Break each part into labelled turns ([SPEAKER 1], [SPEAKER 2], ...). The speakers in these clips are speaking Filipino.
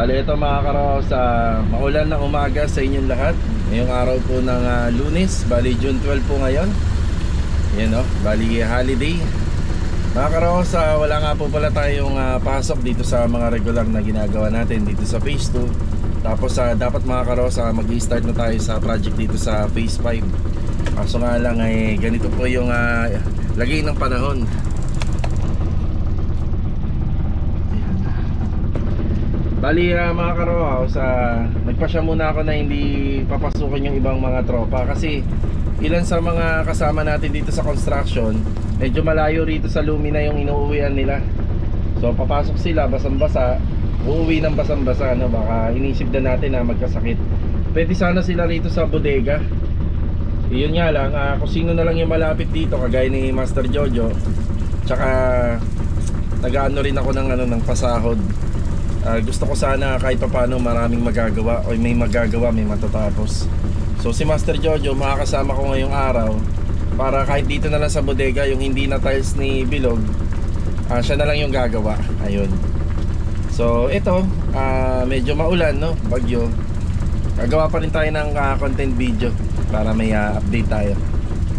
[SPEAKER 1] Bale ito mga karaos, maulan na umaga sa inyong lahat. Ngayong araw po ng Lunes, bali June 12 po ngayon. Yan o, bali holiday. Mga karaos, wala nga po pala tayong pasok dito sa mga regular na ginagawa natin dito sa phase 2. Tapos dapat mga karaos, mag-i-start na tayo sa project dito sa phase 5. Kaso nga lang ganito po yung lagay ng panahon. Bali mga karaos, nagpasya muna ako na hindi papasukin yung ibang mga tropa. Kasi ilan sa mga kasama natin dito sa construction, medyo malayo rito sa Lumina yung inuuwian nila. So papasok sila basang-basa, uuwi ng basang-basa, no? Baka inisip na natin na magkasakit. Pwede sana sila rito sa bodega. Yun nga lang, kung sino na lang yung malapit dito, kagaya ni Master Jojo. Tsaka nag-ano rin ako ng pasahod. Gusto ko sana kahit paano maraming magagawa, o may magagawa, may matatapos. So si Master Jojo makakasama ko ngayong araw, para kahit dito na lang sa bodega, yung hindi na tiles ni Bilog, siya na lang yung gagawa. Ayun. So ito, medyo maulan, no? Bagyo. Gagawa pa rin tayo ng content video para may update tayo.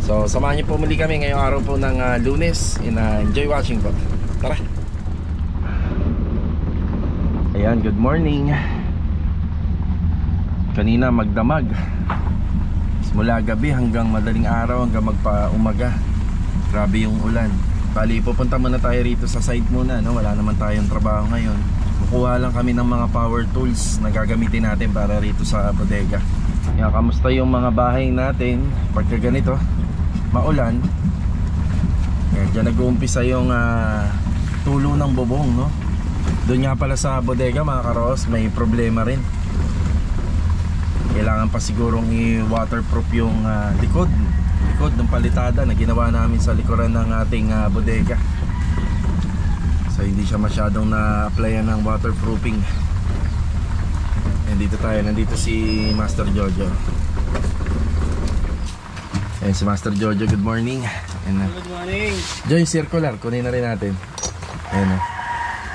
[SPEAKER 1] So samahan niyo po muli kami ngayong araw po ng Lunes. Enjoy watching po. Tara. Ayan, good morning. Kanina magdamag, mula gabi hanggang madaling araw, hanggang magpa-umaga. Grabe yung ulan. Bali, pupunta muna tayo rito sa site muna, no? Wala naman tayong trabaho ngayon. Kukuha lang kami ng mga power tools na gagamitin natin para rito sa bodega. Ayan, kamusta yung mga bahay natin pagka ganito maulan? Ayan, dyan nag-uumpisa yung tulo ng bubong, no? Doon nga pala sa bodega mga karos, may problema rin. Kailangan pa sigurong i-waterproof yung likod ng palitada na ginawa namin sa likuran ng ating bodega. So hindi siya masyadong na-applyan ng waterproofing. Nandito si Master Jojo. Ayan si Master Jojo, good morning.
[SPEAKER 2] Good morning.
[SPEAKER 1] Joy, circular, kunin na rin natin. Ayan o.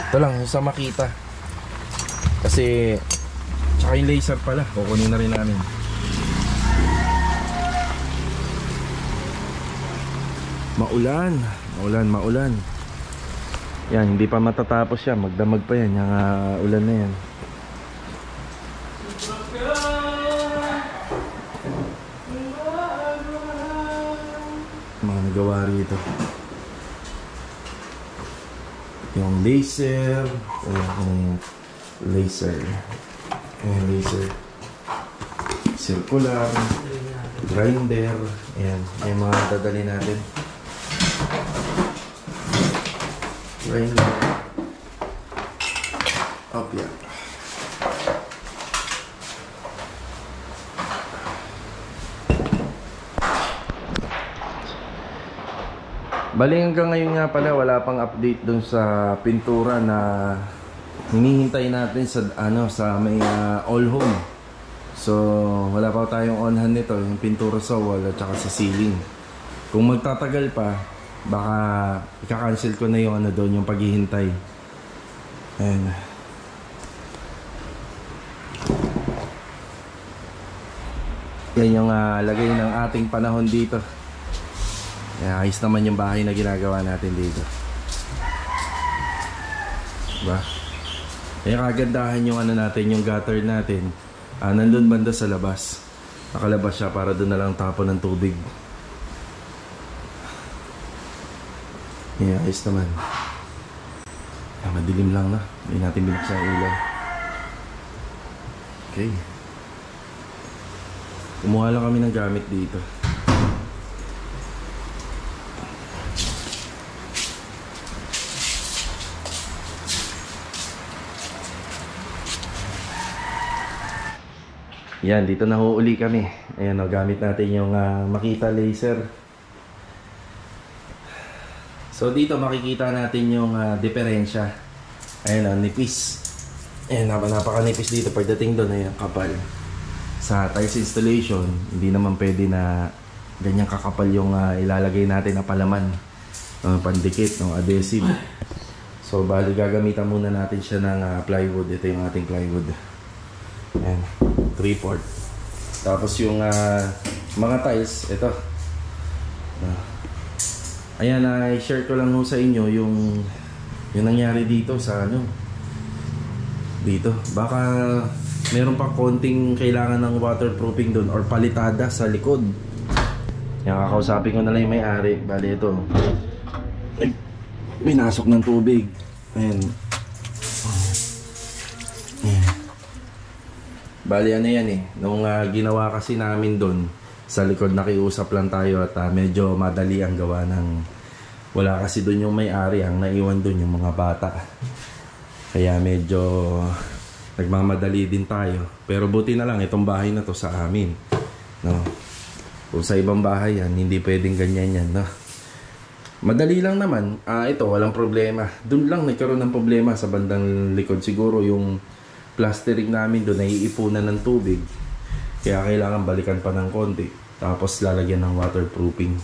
[SPEAKER 1] Ito lang, sa makita. Kasi tsaka yung laser pala, kukunin na rin namin. Maulan. Yan, hindi pa matatapos yan. Magdamag pa yan, yung ulan na yan. Mga nagawa rito. Yung laser, laser circular, grinder. Ayan, yung mga dadali natin. Grinder, up yan. Bali hanggang ngayon nga pala wala pang update dun sa pintura na hinihintay natin sa may all home. So wala pa tayong onhan nito, yung pintura sa wall at saka sa ceiling. Kung magtatagal pa, baka ika-cancel ko na yung doon, yung paghihintay. Ayan. Yan yung lagay ng ating panahon dito. Ayos naman yung bahay na ginagawa natin dito. Diba? Kaya kagandahan yung natin, yung gutter natin, nandun banda sa labas. Nakalabas siya para doon na lang tapon ng tubig. Ayos naman. Madilim lang na. Hindi natin binuksan ang ilaw. Okay. Kumuha lang kami ng gamit dito. Yan, dito na huuli kami. Ayan o, gamit natin yung Makita laser. So dito makikita natin yung diferensya. Ayan o, nipis. Ayan, napakanipis dito. Pagdating doon, ayan, kapal. Sa tiles installation, hindi naman pwede na ganyang kakapal yung ilalagay natin na palaman. Pandikit, no, adhesive. So bali gagamitan muna natin siya ng plywood. Ito yung ating plywood. Ayan, 3/4. Tapos yung mga tiles, ito. Ayan, i-share ko lang ho sa inyo yung nangyari dito sa dito. Baka meron pa konting kailangan ng waterproofing doon or palitada sa likod. Yan, kakausapin ko na lang yung may-ari. Bali ito, minasok ng tubig. Ayan. Bali ano yan nung ginawa kasi namin doon sa likod, nakiusap lang tayo at medyo madali ang gawa ng wala kasi doon yung may-ari, ang naiwan doon yung mga bata, kaya medyo nagmamadali din tayo. Pero buti na lang itong bahay na to sa amin, no? Kung sa ibang bahay yan, hindi pwedeng ganyan yan, no? Madali lang naman. Ito walang problema. Doon lang nagkaroon ng problema sa bandang likod. Siguro yung plastering namin doon ay iipunan ng tubig, kaya kailangan balikan pa ng konti, tapos lalagyan ng waterproofing.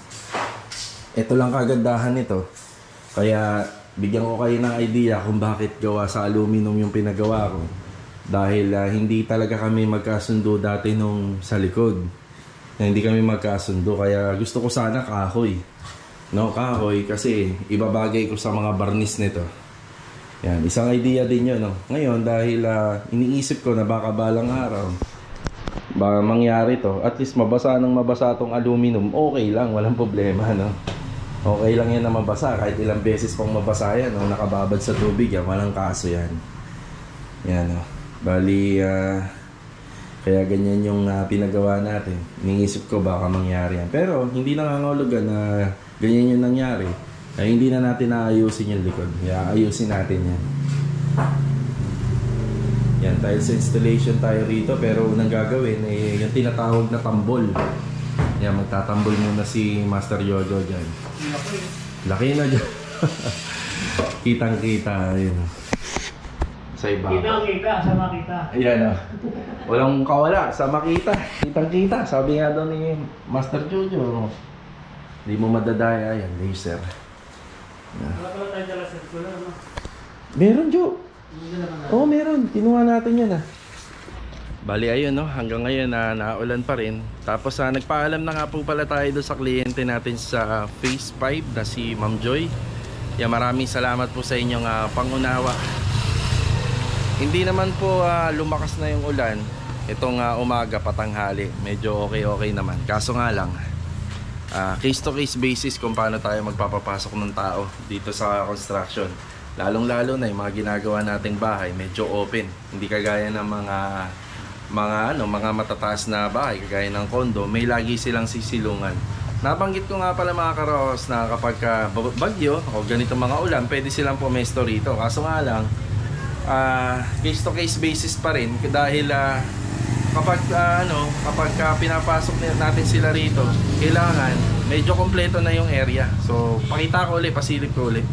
[SPEAKER 1] Ito lang kagandahan nito, kaya bigyan ko kayo ng idea kung bakit gawa sa aluminum yung pinagawa ko. Dahil hindi talaga kami magkasundo dati nung sa likod, hindi kami magkasundo, kaya gusto ko sana kahoy, no? Kahoy kasi ibabagay ko sa mga barnis nito. Yan, isang idea din yun, no? Ngayon, dahil iniisip ko na baka balang araw baka mangyari to, at least mabasa tong aluminum, okay lang, walang problema, no? Okay lang yan na mabasa, kahit ilang beses pang mabasa yan, no? Nakababad sa tubig yan, walang kaso yan. Yan, no? Bali, kaya ganyan yung pinagawa natin. Iniisip ko baka mangyari yan, pero hindi nangangahulugan na ganyan yung nangyari. Ay hindi na natin naayusin yung likod. Ayusin natin yan. Yan, tiles installation tayo rito, pero unang gagawin yung tinatawag na tambol. Yan, magtatambol muna si Master Yoyo dyan. Laki na dyan. Kitang kita. Ayun. Sa iba.
[SPEAKER 2] Kitang-kita sa makita.
[SPEAKER 1] Ayan, walang kawala sa makita. Kitang-kita. Sabi nga daw ni Master Jojo, hindi mo madadaya. Ayan, laser.
[SPEAKER 2] Wala pala tayo dala sa circular, no?
[SPEAKER 1] Meron, Jo. Oo, meron. Kinuha natin yan, Bali, ayun, no? Hanggang ngayon naulan pa rin. Tapos nagpaalam na nga po pala tayo doon sa kliyente natin sa Phase 5 na si Ma'am Joy. Kaya maraming salamat po sa inyong pangunawa. Hindi naman po lumakas na yung ulan itong umaga patanghali. Medyo okay naman. Kaso nga lang, case to case basis kung paano tayo magpapapasok ng tao dito sa construction, lalong lalo na yung mga ginagawa nating bahay medyo open, hindi kagaya ng mga matataas na bahay kagaya ng condo, may lagi silang sisilungan. Nabanggit ko nga pala mga karos na kapag bagyo o ganito mga ulan, pwede silang pumesto rito. Kaso nga lang, case to case basis pa rin, dahil kapag pinapasok natin sila rito, kailangan medyo kompleto na yung area. So pakita ko ulit, pasilip ko ulit.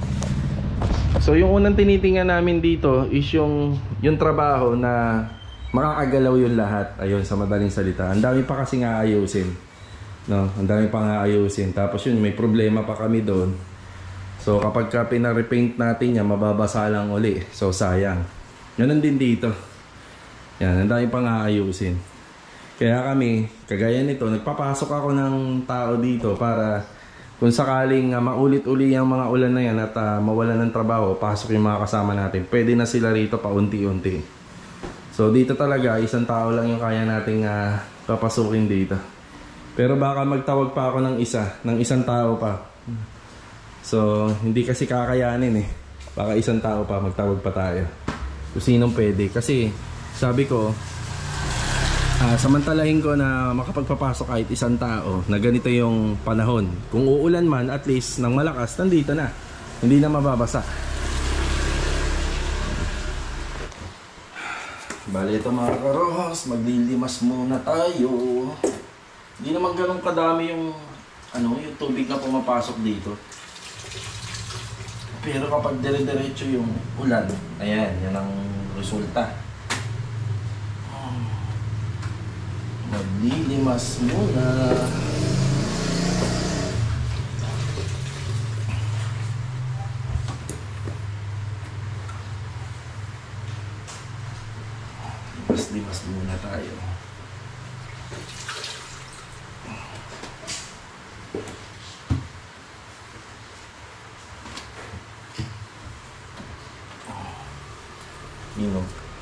[SPEAKER 1] So yung unang tinitingnan namin dito is yung trabaho na makakagalaw yung lahat. Ayun, sa madaling salita, ang dami pa kasi nga ayusin, no? Ang dami pa nga ayusin. Tapos yun, may problema pa kami doon. So kapag pina-repaint natin yan, mababasa lang uli. So sayang. Ganun din dito. Yan, ang dami pang aayusin. Kaya kami, kagaya nito, nagpapasok ako ng tao dito para kung sakaling maulit-uli ang mga ulan na yan at mawalan ng trabaho, pasok yung mga kasama natin, pwede na sila rito paunti-unti. So dito talaga, isang tao lang yung kaya nating papasukin dito. Pero baka magtawag pa ako ng isang tao pa. So hindi kasi kakayanin Baka isang tao pa, magtawag pa tayo. Kung sinong pwede. Kasi sabi ko, samantalahin ko na makapagpapasok kahit isang tao na ganito yung panahon. Kung uulan man, at least ng malakas, nandito na. Hindi na mababasa. Bali ito mga karos, maglilimas muna tayo. Hindi naman ganun kadami yung tubig na pumapasok dito. Pero kapag dire-diretso yung ulan, ayan, yan ang resulta. Maglilimas muna. Limas muna tayo.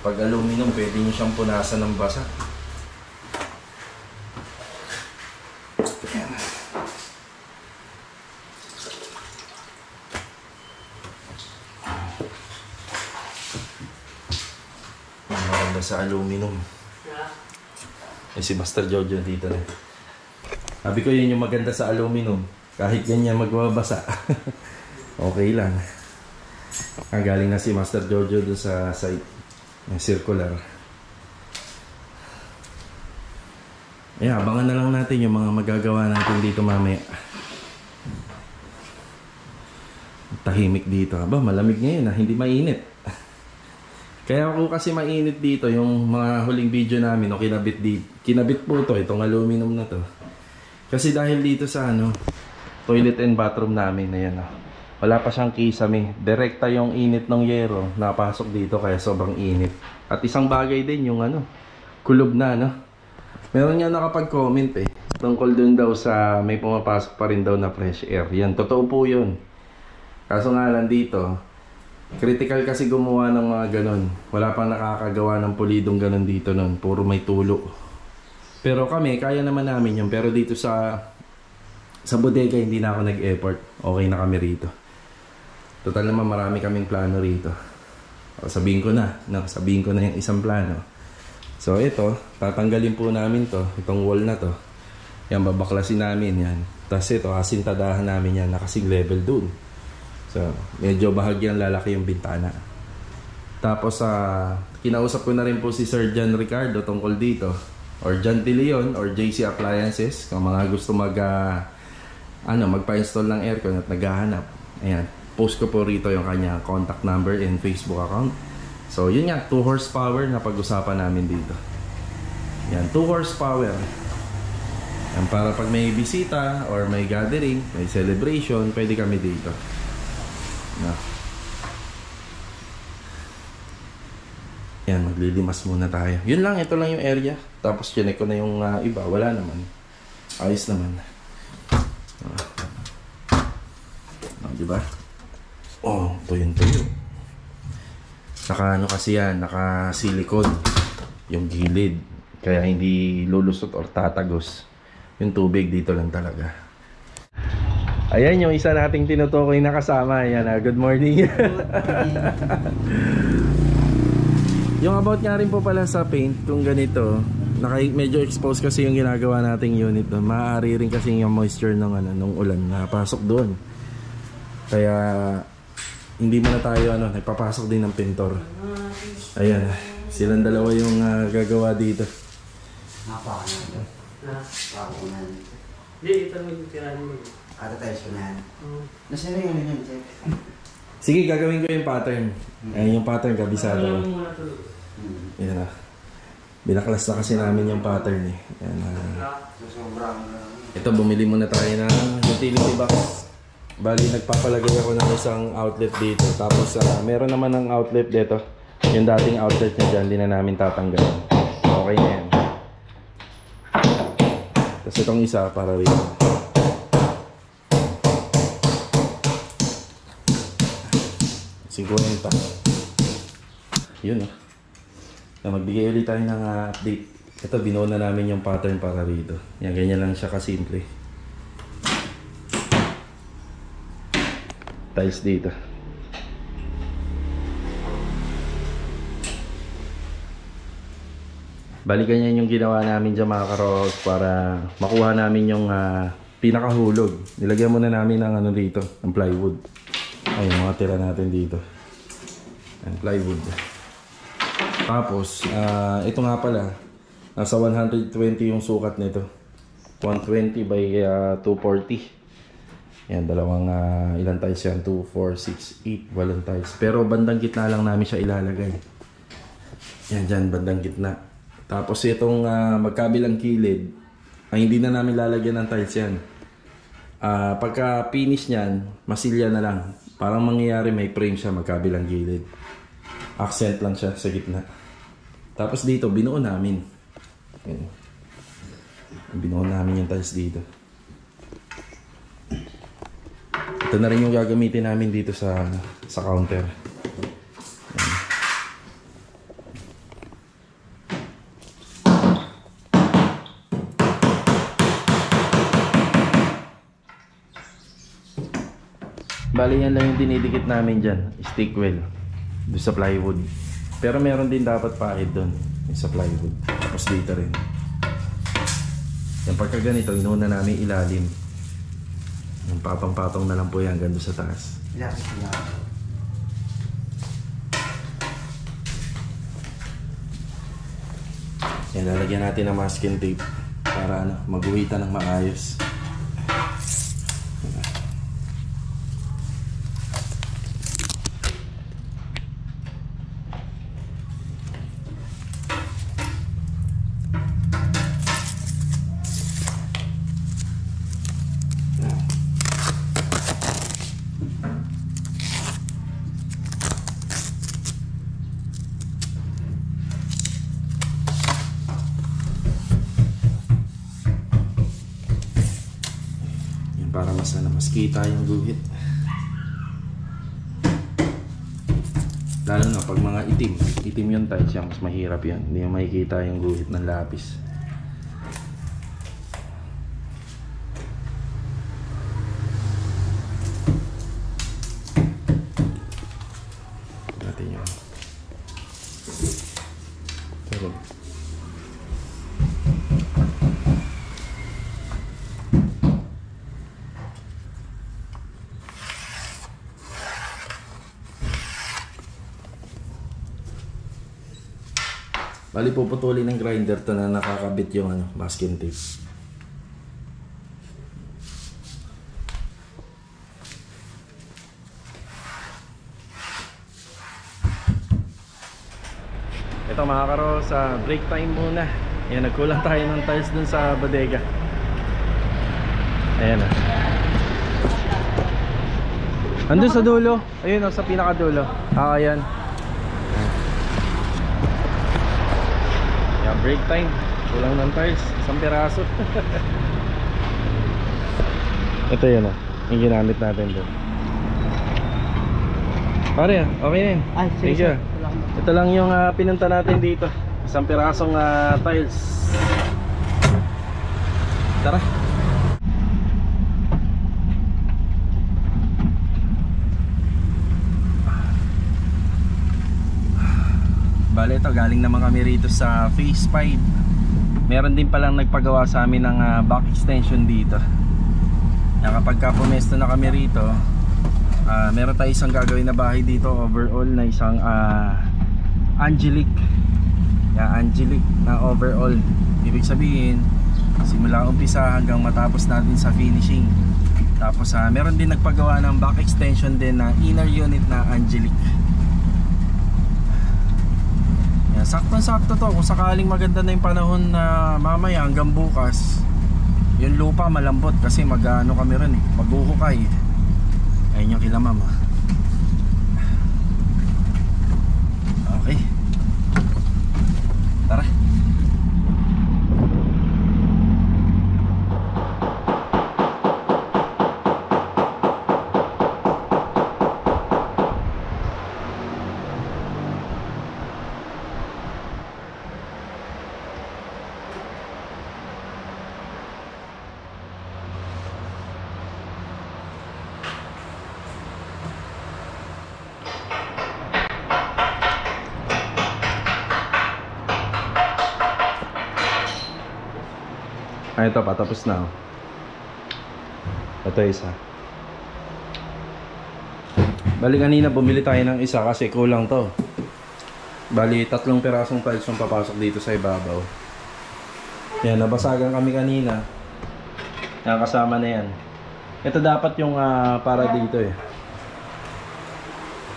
[SPEAKER 1] Pag aluminum, pwede nyo siyang punasan ng basa. Ayan. Maganda sa aluminum. Eh, si Master Jojo dito na. Sabi ko yun yung maganda sa aluminum. Kahit ganyan magbabasa. Okay lang. Galing na si Master Jojo doon sa site. Yung circular. Abangan na lang natin yung mga magagawa natin dito mamaya. Tahimik dito. Malamig ngayon hindi mainit. Kaya ako kasi mainit dito yung mga huling video namin o kinabit po to, itong aluminum na to. Kasi dahil dito sa toilet and bathroom namin, ayan wala pa siyang kisame. Direkta yung init ng yero napasok dito kaya sobrang init. At isang bagay din yung kulob na Meron nga nakapag-comment tungkol dun daw sa may pumapasok pa rin daw na fresh air. Yan, totoo po yun. Kaso nga lang dito, critical kasi gumawa ng mga ganon. Wala pang nakakagawa ng pulidong ganon dito nun. Puro may tulo. Pero kami, kaya naman namin yun. Pero dito sa bodega hindi na ako nag-effort. Okay na kami rito. Total naman marami kaming plano rito. Sabihin ko na yung isang plano. So ito, tatanggalin po namin to, itong wall na to. Yan, babaklasin namin yan. Tapos ito, asintadahan namin yan, nakasig level dun. So, medyo bahagyang lalaki yung bintana. Tapos, kinausap ko na rin po si Sir John Ricardo tungkol dito. Or John De Leon, or JC Appliances. Kung mga gusto magpa-install ng aircon at naghahanap. Ayan. Post ko po rito yung kanya contact number and Facebook account. So yun nga, 2 horsepower na pag-usapan namin dito. Yan, 2 horsepower. Yan, para pag may bisita or may gathering, may celebration, pwede kami dito. Yan, maglilimas muna tayo. Yun lang, ito lang yung area. Tapos chinek ko na yung iba, wala naman. Ayos naman. Diba? Tuyo. Saka kasi yan, naka-silicone yung gilid. Kaya hindi lulusot or tatagos. Yung tubig dito lang talaga. Ayan yung isa nating tinutukoy na kasama. Ayan, good morning. Yung about nga rin po pala sa paint, kung ganito, medyo exposed kasi yung ginagawa nating unit doon. Maaari rin kasi yung moisture ng ulan na pasok doon. Kaya hindi mo na tayo nagpapasok din ng pintor. Ayan, silang dalawa yung gagawa dito.
[SPEAKER 2] Hindi, ito mo yung tirahan mo.
[SPEAKER 3] Tayo na. Nasira yung yun, Jeff.
[SPEAKER 1] Sige, gagawin ko yung pattern. Ayan yung pattern, kabisado. Ayan na. Binaklas na kasi namin yung pattern Ayan na. Ito, bumili muna tayo ng utility box. Bali, nagpapalagay ako ng isang outlet dito. Tapos, meron naman ng outlet dito. Yung dating outlet niya dyan, hindi na namin tatanggalin. Okay na yan. Tapos itong isa, para rito. $50. Yun magbigay ulit tayo ng update. Ito, binuo na namin yung pattern para rito. Yan, ganyan lang siya kasimple. Tiles dito. Balikan yan yung ginawa namin dyan mga karos para makuha namin yung pinakahulog. Nilagyan muna namin ng dito, ng plywood. Ay, yung mga tira natin dito. Ang plywood. Tapos, ito nga pala, nasa 120 yung sukat nito. 120 by 240. Yan, dalawang ilang tiles yan? 2, 4, 6, 8, walong tiles. Pero bandang gitna lang namin siya ilalagay. Yan dyan, bandang gitna. Tapos itong magkabilang kilid, ay hindi na namin lalagyan ng tiles yan. Pagka finish nyan, masilya na lang. Parang mangyayari may frame siya magkabilang gilid. Accent lang siya sa gitna. Tapos dito, binuo namin. Ayan. Binuo namin yung tiles dito. Ito na rin yung gagamitin namin dito sa counter. Ayan. Bali yan lang yung dinidikit namin dyan, stick well, doon sa plywood. Pero meron din dapat pahid doon, yung sa plywood. Tapos dito rin. Yan pagka ganito, inuuna namin ilalim. Yung patong-patong na lang po yan hanggang doon sa taas.
[SPEAKER 3] Ilapit na.
[SPEAKER 1] Yan, lalagyan natin ng masking tape para maguhitan ng maayos. Para mas kita yung guhit. Lalo na pag mga itim yung tiles yan, mas mahirap yan. Hindi mo makikita yung guhit ng lapis. Natin yun. Pero bali puputulin ng grinder to na nakakabit yung masking tape. Ito mga karo, sa break time muna. Ayan, nagkulang tayo ng tiles dun sa bodega. Ayan na. Andun sa dulo. Ayun o, sa pinakadulo. Ayan. Break time, kulang ng tiles, isang piraso. Ito yun yung ginamit natin doon. Pare, okay na yun.
[SPEAKER 2] Ay, sige,
[SPEAKER 1] thank you.
[SPEAKER 2] sir.
[SPEAKER 1] Ito lang yung pinunta natin dito, isang pirasong tiles. Tara. Bale ito, galing naman kami rito sa Phase 5. Meron din palang nagpagawa sa amin ng back extension dito. Kapag ka pumesto na kami rito, meron tayo isang gagawin na bahay dito overall na isang Angelic. Angelic na overall. Ibig sabihin, simula umpisa hanggang matapos natin sa finishing. Tapos meron din nagpagawa ng back extension din na inner unit na Angelic. Saktong-sakto to kung sakaling maganda na yung panahon na mamaya hanggang bukas, yung lupa malambot kasi mag-ano kami rin maghuhukay. Ayun yung kila mama. Okay, tara. Ito pa, tapos na. Ito isa. Bali kanina bumili tayo ng isa kasi kulang to. Bali 3 pirasong tiles yung papasok dito sa ibabaw. Yan, nabasagan kami kanina. Nakakasama na yan. Ito dapat yung para dito eh.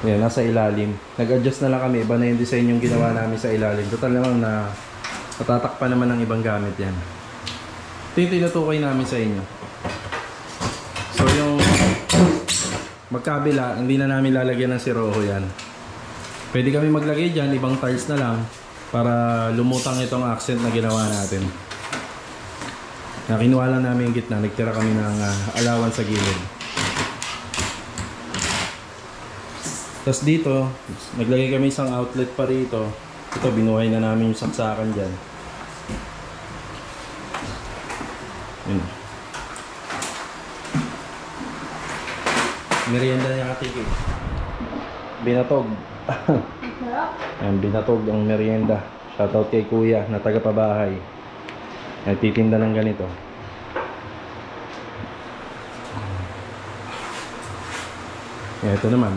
[SPEAKER 1] Yan, nasa ilalim. Nag-adjust na lang kami. Iba na yung design yung ginawa namin sa ilalim. Total naman na matatakpan naman ng ibang gamit yan. Ito yung tinutukoy namin sa inyo. So yung magkabila, hindi na namin lalagyan ng siroho yan. Pwede kami maglagay dyan, ibang tiles na lang. para lumutang itong accent na ginawa natin. Kinuha lang namin yung gitna, nagtira kami ng alawan sa gilid. Tapos dito, naglagay kami isang outlet pa rito. Ito, binuhay na namin yung saksakan dyan. Yun. Merienda niya katigil. Binatog. Ayan, binatog ang merienda. Shoutout kay kuya na taga pabahay. Nagtitinda ng ganito. Ito naman.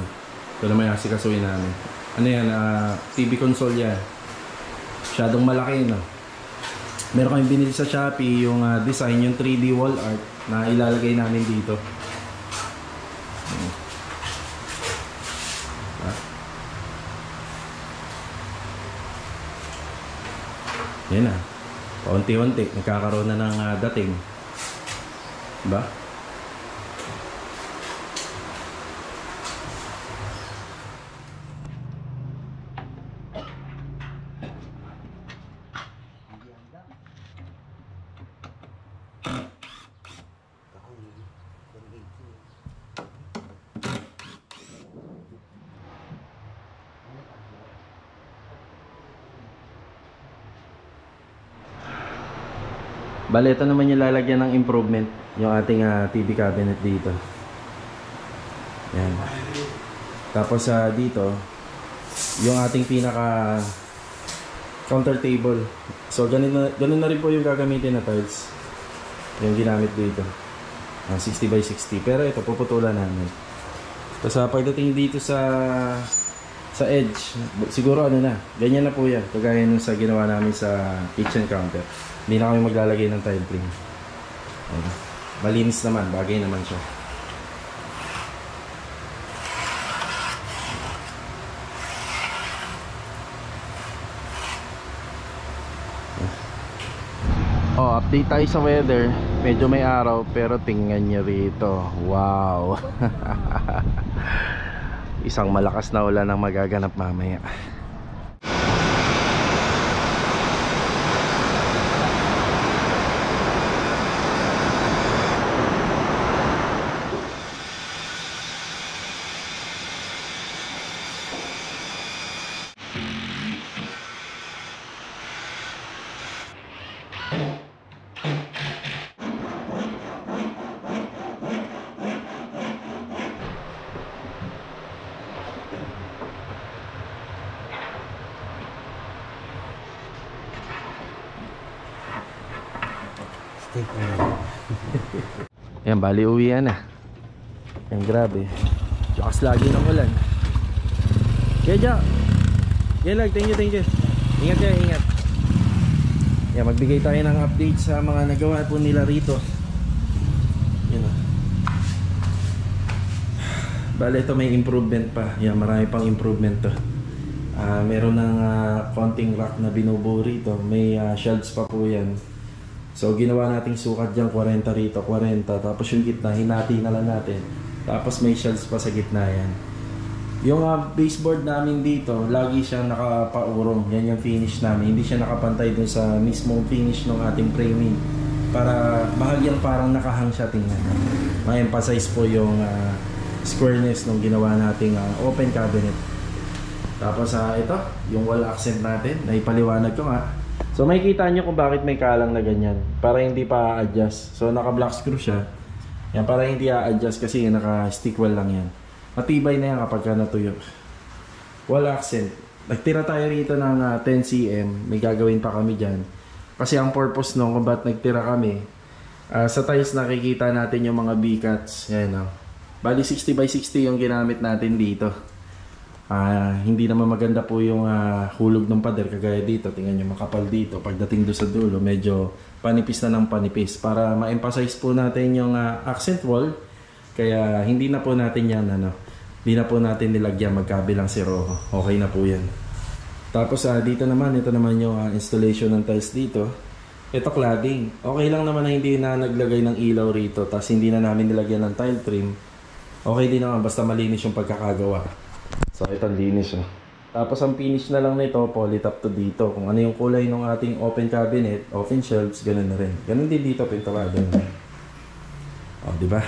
[SPEAKER 1] Ito naman yung asikasuhin namin. Ano yan? TV console yan. Masyadong malaki, no? Meron kami binili sa Shopee yung design, yung 3D wall art na ilalagay namin dito. Yan na. Paunti-unti, nagkakaroon na ng dating. Diba? Bale, ito naman yung lalagyan ng improvement, yung ating TV cabinet dito. Yan. Tapos dito, yung ating pinaka counter table. So ganun na rin po yung gagamitin na tiles. Yung ginamit dito. 60 by 60. Pero ito, puputulan namin. Tapos pagdating dito sa edge, siguro ano na, ganyan na po yan. Kagaya nung sa ginawa namin sa kitchen counter. Hindi na kami maglalagay ng tile trim. Malinis naman, bagay naman siya. Oh, update tayo sa weather. Medyo may araw pero tingnan nyo rito. Wow. Isang malakas na ulan ang magaganap mamaya. Yan, bali uwian na. Yan, grabe. Lakas lagi ng ulan. Kaya thank you. Ingat kayo, ingat. Yan, magbigay tayo ng update sa mga nagawa po nila rito. Yan o. Bali, ito may improvement pa. Yan, marami pang improvement to. Meron ng konting rack na binubuo rito. May shelves pa po yan. So ginawa nating sukat dyan 40 rito, 40. Tapos yung gitna, hinati na lang natin. Tapos may shelves pa sa gitna yan. Yung baseboard namin dito, lagi siyang nakapaurong. Yan yung finish namin. Hindi siya nakapantay dun sa mismong finish ng ating framing. Para bahagyang parang nakahang siya, tingnan. Ma-emphasize po yung squareness ng ginawa nating open cabinet. Tapos ito, yung wall accent natin. Naipaliwanag ko nga. So makikita nyo kung bakit may kalang na ganyan. Para hindi pa a-adjust. So naka black screw siya. Yan, para hindi a-adjust kasi naka stick wall lang yan. Matibay na yan kapag natuyo. Wall accent. Nagtira tayo rito ng 10 cm. May gagawin pa kami dyan. Kasi ang purpose nung kung ba't nagtira kami, sa tiles nakikita natin yung mga B-cuts. Yan o. Bali 60 by 60 yung ginamit natin dito. Hindi naman maganda po yung hulog ng pader kagaya dito. Tingnan nyo, makapal dito. Pagdating doon sa dulo, medyo panipis na ng panipis. Para ma-emphasize po natin yung accent wall. Kaya hindi na po natin yan, hindi na po natin nilagyan magkabilang siroho. Okay na po yan. Tapos dito naman, ito naman yung installation ng tiles dito. Ito cladding. Okay lang naman na hindi na naglagay ng ilaw rito. Tapos hindi na namin nilagyan ng tile trim. Okay din naman, basta malinis yung pagkakagawa. So ito linis Tapos ang finish na lang nito, polytop to dito. Kung ano yung kulay ng ating open cabinet, open shelves, ganun na rin. Ganun din dito, pinturado na. O, di ba?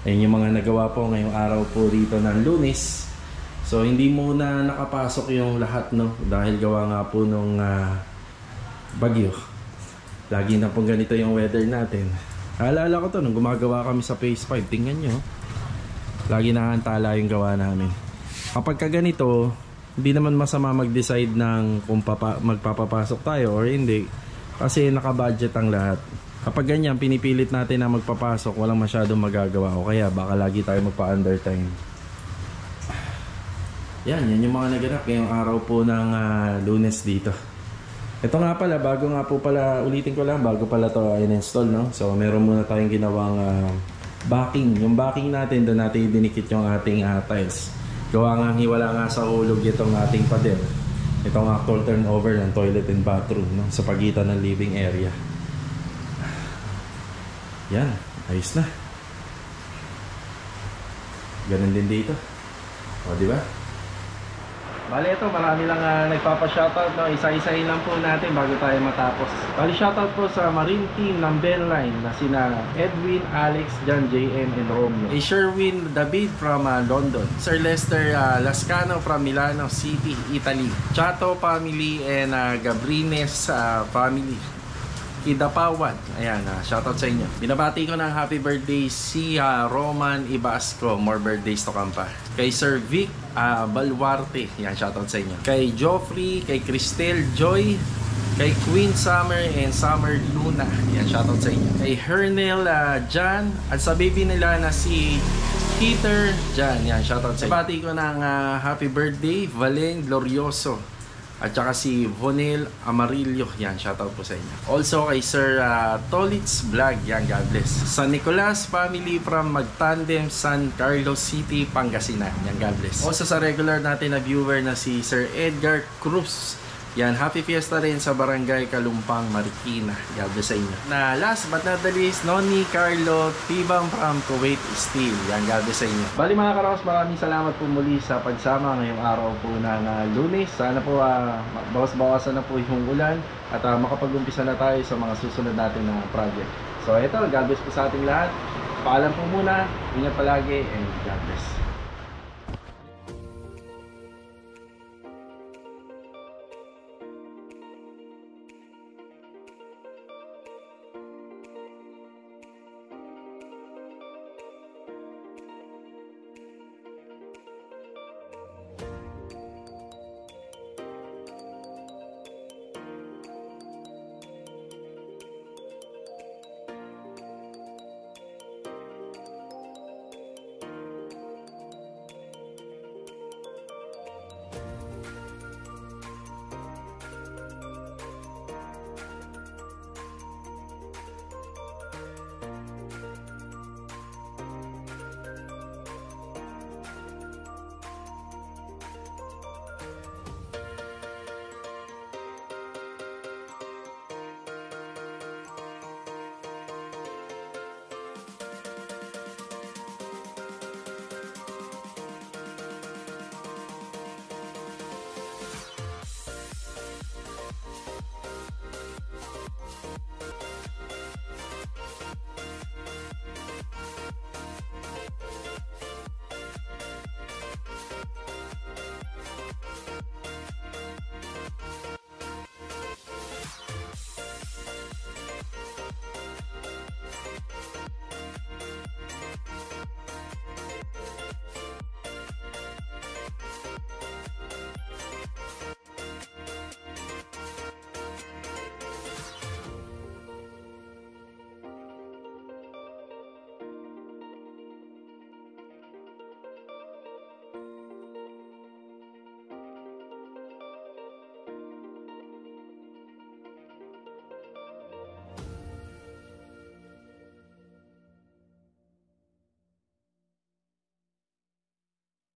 [SPEAKER 1] Ayun yung mga nagawa po ngayong araw po rito ng Lunes. So, hindi muna nakapasok yung lahat, no? Dahil gawa nga po nung bagyo. Lagi na pong ganito yung weather natin. Alala ko to, nung gumagawa kami sa Phase 5, tingnan nyo. Lagi nakantala yung gawa namin. Kapag ka ganito, hindi naman masama mag-decide ng kung magpapapasok tayo or hindi. Kasi naka-budget ang lahat. Kapag ganyan, pinipilit natin na magpapasok, walang masyadong magagawa. O kaya baka lagi tayo magpa-undertime. Yan yung mga naganap ngayong araw po ng Lunes dito. Ito nga pala, ulitin ko lang, bago pala to in-install, no? So meron muna tayong ginawang backing. Yung backing natin, doon natin dinikit yung ating tiles. Gawa nga hiwala nga sa hulog itong ating pader. Itong actual turnover ng toilet and bathroom, no? Sa pagitan ng living area. Yan, ayos na. Ganun din dito. O, di ba? Bale, ito, marami lang nagpapa-shoutout, no? Isa-isahin lang po natin bago tayo matapos. Bale, shoutout po sa Marine Team ng Benline na sina Edwin, Alex, John, JM, and Romeo. Sherwin David from London. Sir Lester Lascano from Milano City, Italy. Chato family and Gabrines family. Kidapawan. Ayan, shoutout sa inyo. Binabati ko ng happy birthday si Roman Ibasco. More birthdays to come pa. Kay Sir Vic Balwarte. Yan, shoutout sa inyo. Kay Joffrey, kay Cristel Joy, kay Queen Summer and Summer Luna. Yan, shoutout sa inyo. Kay Hernel Jan at sa baby nila na si Peter Jan. Yan, shoutout sa inyo. Binabati ko ng happy birthday Valen Glorioso. At saka si Vonel Amarillo. Yan, shoutout po sa inyo. Also kay Sir Tolitz Vlog. Yan, God bless. San Nicolas family from Magtandem, San Carlos City, Pangasinan. Yan, God bless. Also sa regular natin na viewer na si Sir Edgar Cruz. Yan, happy fiesta rin sa Barangay Kalumpang, Marikina. God bless sa inyo. Na last but not the least, Noni Carlo Tibang from Kuwait Steel. Yan, God bless sa inyo. Bali mga karaos, maraming salamat po muli sa pagsama ngayong araw po ng Lunes. Sana po bawas-bawasan na po yung ulan at makapag-umpisa na tayo sa mga susunod natin na project. So ito, God bless po sa ating lahat. Paalam po muna, ingat palagi, and God bless.